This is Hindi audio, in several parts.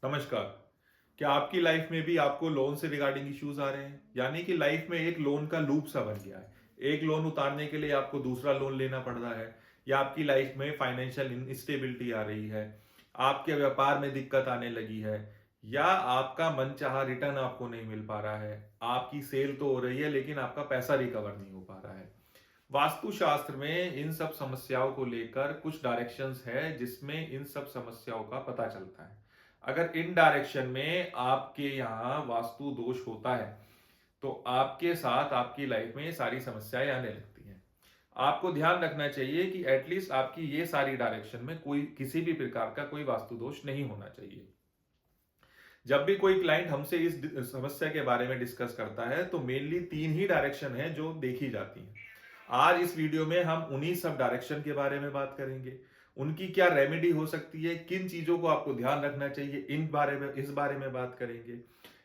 नमस्कार। क्या आपकी लाइफ में भी आपको लोन से रिगार्डिंग इश्यूज आ रहे हैं? यानी कि लाइफ में एक लोन का लूप सा बन गया है। एक लोन उतारने के लिए आपको दूसरा लोन लेना पड़ रहा है, या आपकी लाइफ में फाइनेंशियल इनस्टेबिलिटी आ रही है, आपके व्यापार में दिक्कत आने लगी है, या आपका मनचाहा रिटर्न आपको नहीं मिल पा रहा है। आपकी सेल तो हो रही है लेकिन आपका पैसा रिकवर नहीं हो पा रहा है। वास्तुशास्त्र में इन सब समस्याओं को लेकर कुछ डायरेक्शंस है जिसमें इन सब समस्याओं का पता चलता है। अगर इन डायरेक्शन में आपके यहाँ वास्तु दोष होता है तो आपके साथ आपकी लाइफ में ये सारी समस्याएं आने लगती हैं। आपको ध्यान रखना चाहिए कि एटलीस्ट आपकी ये सारी डायरेक्शन में कोई किसी भी प्रकार का कोई वास्तु दोष नहीं होना चाहिए। जब भी कोई क्लाइंट हमसे इस समस्या के बारे में डिस्कस करता है तो मेनली तीन ही डायरेक्शन है जो देखी जाती हैं। आज इस वीडियो में हम उन्हीं सब डायरेक्शन के बारे में बात करेंगे। उनकी क्या रेमेडी हो सकती है, किन चीजों को आपको ध्यान रखना चाहिए, इस बारे में बात करेंगे।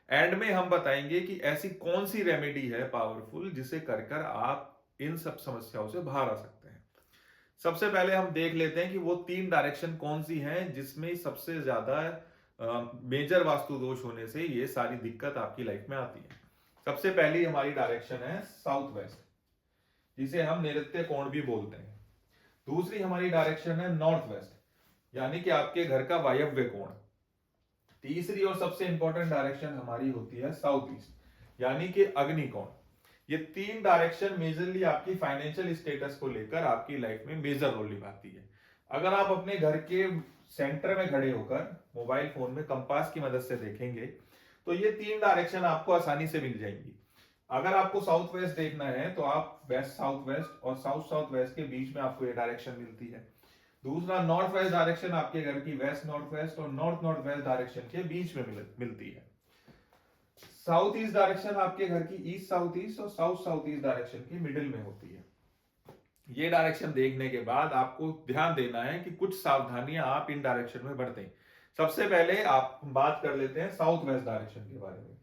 एंड में हम बताएंगे कि ऐसी कौन सी रेमेडी है पावरफुल जिसे कर कर आप इन सब समस्याओं से बाहर आ सकते हैं। सबसे पहले हम देख लेते हैं कि वो तीन डायरेक्शन कौन सी हैं जिसमें सबसे ज्यादा मेजर वास्तु दोष होने से ये सारी दिक्कत आपकी लाइफ में आती है। सबसे पहली हमारी डायरेक्शन है साउथ वेस्ट, जिसे हम नैऋत्य कोण भी बोलते हैं। दूसरी हमारी डायरेक्शन है नॉर्थ वेस्ट, यानी कि आपके घर का वायव्य कोण। तीसरी और सबसे इंपॉर्टेंट डायरेक्शन हमारी होती है साउथ ईस्ट, यानी कि अग्नि कोण। ये तीन डायरेक्शन मेजरली आपकी फाइनेंशियल स्टेटस को लेकर आपकी लाइफ में मेजर रोल निभाती है। अगर आप अपने घर के सेंटर में खड़े होकर मोबाइल फोन में कंपास की मदद से देखेंगे तो ये तीन डायरेक्शन आपको आसानी से मिल जाएंगी। अगर आपको साउथ वेस्ट देखना है तो आप वेस्ट साउथ वेस्ट और साउथ साउथ वेस्ट के बीच में आपको ये डायरेक्शन मिलती है। दूसरा नॉर्थ वेस्ट डायरेक्शन आपके घर की वेस्ट नॉर्थ वेस्ट और नॉर्थ नॉर्थ वेस्ट डायरेक्शन के बीच में मिलती है। साउथ ईस्ट डायरेक्शन आपके घर की ईस्ट साउथ ईस्ट और साउथ साउथ ईस्ट डायरेक्शन की मिडिल में होती है। ये डायरेक्शन देखने के बाद आपको ध्यान देना है कि कुछ सावधानियां आप इन डायरेक्शन में बरतें। सबसे पहले आप बात कर लेते हैं साउथ वेस्ट डायरेक्शन के बारे में।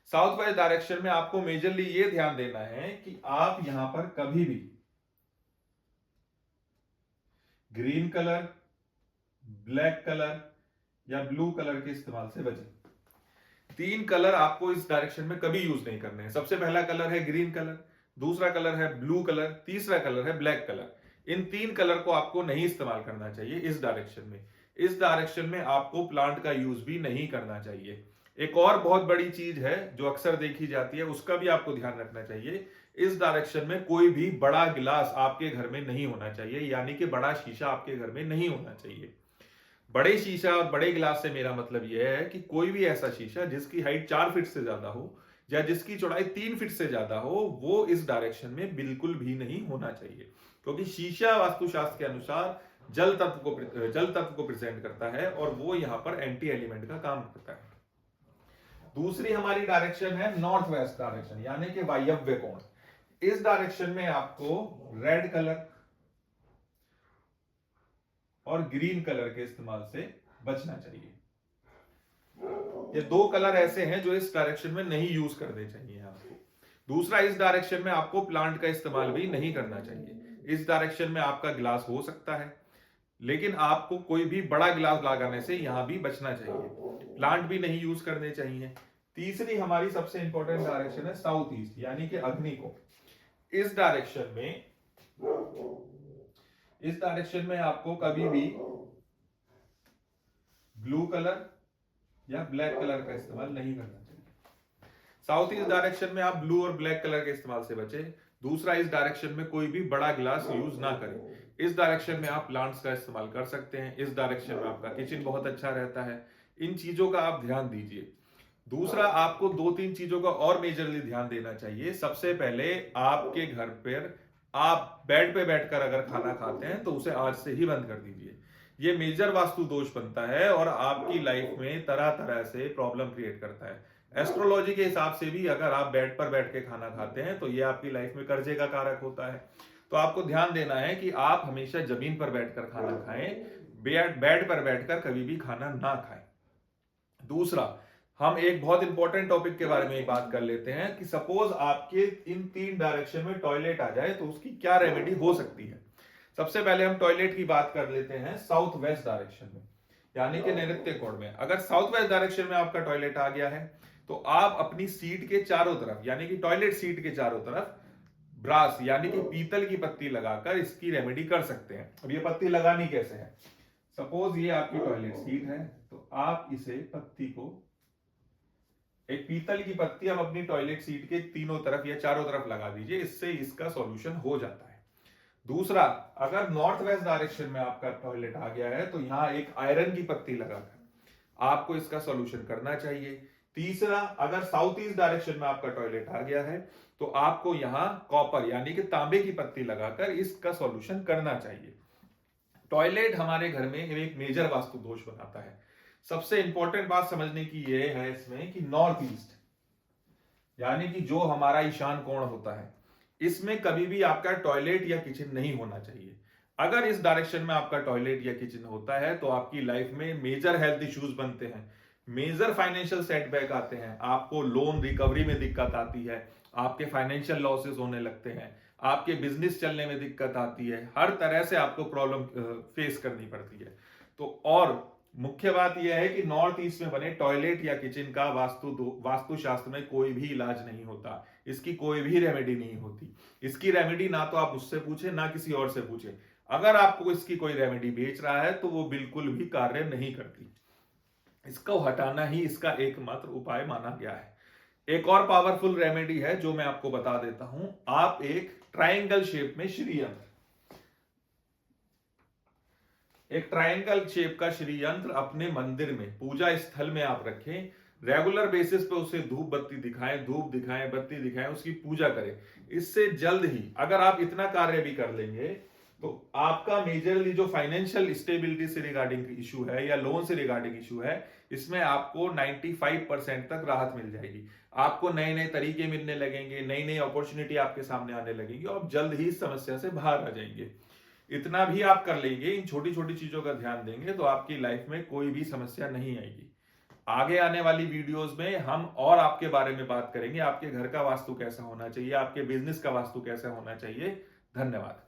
साउथ वेस्ट डायरेक्शन में आपको मेजरली ये ध्यान देना है कि आप यहां पर कभी भी ग्रीन कलर, ब्लैक कलर या ब्लू कलर के इस्तेमाल से बचें। तीन कलर आपको इस डायरेक्शन में कभी यूज नहीं करने हैं। सबसे पहला कलर है ग्रीन कलर, दूसरा कलर है ब्लू कलर, तीसरा कलर है ब्लैक कलर। इन तीन कलर को आपको नहीं इस्तेमाल करना चाहिए इस डायरेक्शन में। इस डायरेक्शन में आपको प्लांट का यूज भी नहीं करना चाहिए। एक और बहुत बड़ी चीज है जो अक्सर देखी जाती है, उसका भी आपको ध्यान रखना चाहिए। इस डायरेक्शन में कोई भी बड़ा गिलास आपके घर में नहीं होना चाहिए, यानी कि बड़ा शीशा आपके घर में नहीं होना चाहिए। बड़े शीशा और बड़े गिलास से मेरा मतलब यह है कि कोई भी ऐसा शीशा जिसकी हाइट 4 फीट से ज्यादा हो या जिसकी चौड़ाई 3 फीट से ज्यादा हो, वो इस डायरेक्शन में बिल्कुल भी नहीं होना चाहिए। क्योंकि शीशा वास्तुशास्त्र के अनुसार जल तत्व को प्रेजेंट करता है और वो यहां पर एंटी एलिमेंट का काम करता है। दूसरी हमारी डायरेक्शन है नॉर्थ वेस्ट डायरेक्शन, यानी कि वायव्य कोण। इस डायरेक्शन में आपको रेड कलर और ग्रीन कलर के इस्तेमाल से बचना चाहिए। ये दो कलर ऐसे हैं जो इस डायरेक्शन में नहीं यूज करने चाहिए आपको। दूसरा, इस डायरेक्शन में आपको प्लांट का इस्तेमाल भी नहीं करना चाहिए। इस डायरेक्शन में आपका गिलास हो सकता है लेकिन आपको कोई भी बड़ा गिलास लगाने से यहां भी बचना चाहिए। प्लांट भी नहीं यूज करने चाहिए। तीसरी हमारी सबसे इंपॉर्टेंट डायरेक्शन है साउथ ईस्ट, यानी कि अग्नि को। इस डायरेक्शन में आपको कभी भी ब्लू कलर या ब्लैक कलर का इस्तेमाल नहीं करना चाहिए। साउथ ईस्ट डायरेक्शन में आप ब्लू और ब्लैक कलर के इस्तेमाल से बचें। दूसरा, इस डायरेक्शन में कोई भी बड़ा गिलास यूज ना करें। इस डायरेक्शन में आप प्लांट्स का इस्तेमाल कर सकते हैं। इस डायरेक्शन में आपका किचन बहुत अच्छा रहता है। इन चीजों का आप ध्यान दीजिए। दूसरा, आपको दो तीन चीजों का और मेजरली ध्यान देना चाहिए। सबसे पहले, आपके घर पर आप बेड पे बैठकर अगर खाना खाते हैं तो उसे आज से ही बंद कर दीजिए। ये मेजर वास्तु दोष बनता है और आपकी लाइफ में तरह तरह से प्रॉब्लम क्रिएट करता है। एस्ट्रोलॉजी के हिसाब से भी अगर आप बेड पर बैठ के खाना खाते हैं तो ये आपकी लाइफ में कर्जे का कारक होता है। तो आपको ध्यान देना है कि आप हमेशा जमीन पर बैठकर खाना खाएं, बेड पर बैठकर कभी भी खाना ना खाएं। दूसरा, हम एक बहुत इंपॉर्टेंट टॉपिक के बारे में बात कर लेते हैं कि सपोज आपके इन तीन डायरेक्शन में टॉयलेट आ जाए तो उसकी क्या रेमेडी हो सकती है। सबसे पहले हम टॉयलेट की बात कर लेते हैं साउथ वेस्ट डायरेक्शन में, यानी कि नैऋत्य कोण में। अगर साउथ वेस्ट डायरेक्शन में आपका टॉयलेट आ गया है तो आप अपनी सीट के चारों तरफ, यानी कि टॉयलेट सीट के चारों तरफ ब्रास यानी कि पीतल की पत्ती लगाकर इसकी रेमेडी कर सकते हैं। अब ये पत्ती लगानी कैसे है? सपोज ये आपकी टॉयलेट सीट है, तो आप इसे पत्ती को, एक पीतल की पत्ती आप अपनी टॉयलेट सीट के तीनों तरफ या चारों तरफ लगा दीजिए, इससे इसका सॉल्यूशन हो जाता है। दूसरा, अगर नॉर्थ वेस्ट डायरेक्शन में आपका टॉयलेट आ गया है तो यहां एक आयरन की पत्ती लगाकर आपको इसका सॉल्यूशन करना चाहिए। तीसरा, अगर साउथ ईस्ट डायरेक्शन में आपका टॉयलेट आ गया है तो आपको यहां कॉपर यानी कि तांबे की पत्ती लगाकर इसका सॉल्यूशन करना चाहिए। टॉयलेट हमारे घर में एक मेजर वास्तु दोष बनाता है। सबसे इंपॉर्टेंट बात समझने की यह है इसमें कि नॉर्थ ईस्ट यानी कि जो हमारा ईशान कोण होता है, इसमें कभी भी आपका टॉयलेट या किचन नहीं होना चाहिए। अगर इस डायरेक्शन में आपका टॉयलेट या किचन होता है तो आपकी लाइफ में मेजर हेल्थ इश्यूज बनते हैं, मेजर फाइनेंशियल सेटबैक आते हैं, आपको लोन रिकवरी में दिक्कत आती है, आपके फाइनेंशियल लॉसेस होने लगते हैं, आपके बिजनेस चलने में दिक्कत आती है, हर तरह से आपको प्रॉब्लम फेस करनी पड़ती है। तो और मुख्य बात यह है कि नॉर्थ ईस्ट में बने टॉयलेट या किचन का वास्तुशास्त्र में कोई भी इलाज नहीं होता, इसकी कोई भी रेमेडी नहीं होती। इसकी रेमेडी ना तो आप उससे पूछे ना किसी और से पूछे। अगर आपको इसकी कोई रेमेडी बेच रहा है तो वो बिल्कुल भी कार्य नहीं करती। इसको हटाना ही इसका एकमात्र उपाय माना गया है। एक और पावरफुल रेमेडी है जो मैं आपको बता देता हूं। आप एक ट्रायंगल शेप में श्री यंत्र, एक ट्रायंगल शेप का श्री यंत्र अपने मंदिर में, पूजा स्थल में आप रखें। रेगुलर बेसिस पे उसे धूप बत्ती दिखाएं, धूप दिखाएं, बत्ती दिखाएं, उसकी पूजा करें। इससे जल्द ही अगर आप इतना कार्य भी कर लेंगे तो आपका मेजरली जो फाइनेंशियल स्टेबिलिटी से रिगार्डिंग इशू है या लोन से रिगार्डिंग इशू है, इसमें आपको 95% तक राहत मिल जाएगी। आपको नए नए तरीके मिलने लगेंगे, नई नई अपॉर्चुनिटी आपके सामने आने लगेगी और आप जल्द ही इस समस्या से बाहर आ जाएंगे। इतना भी आप कर लेंगे, इन छोटी छोटी चीजों का ध्यान देंगे तो आपकी लाइफ में कोई भी समस्या नहीं आएगी। आगे आने वाली वीडियोस में हम और आपके बारे में बात करेंगे, आपके घर का वास्तु कैसा होना चाहिए, आपके बिजनेस का वास्तु कैसा होना चाहिए। धन्यवाद।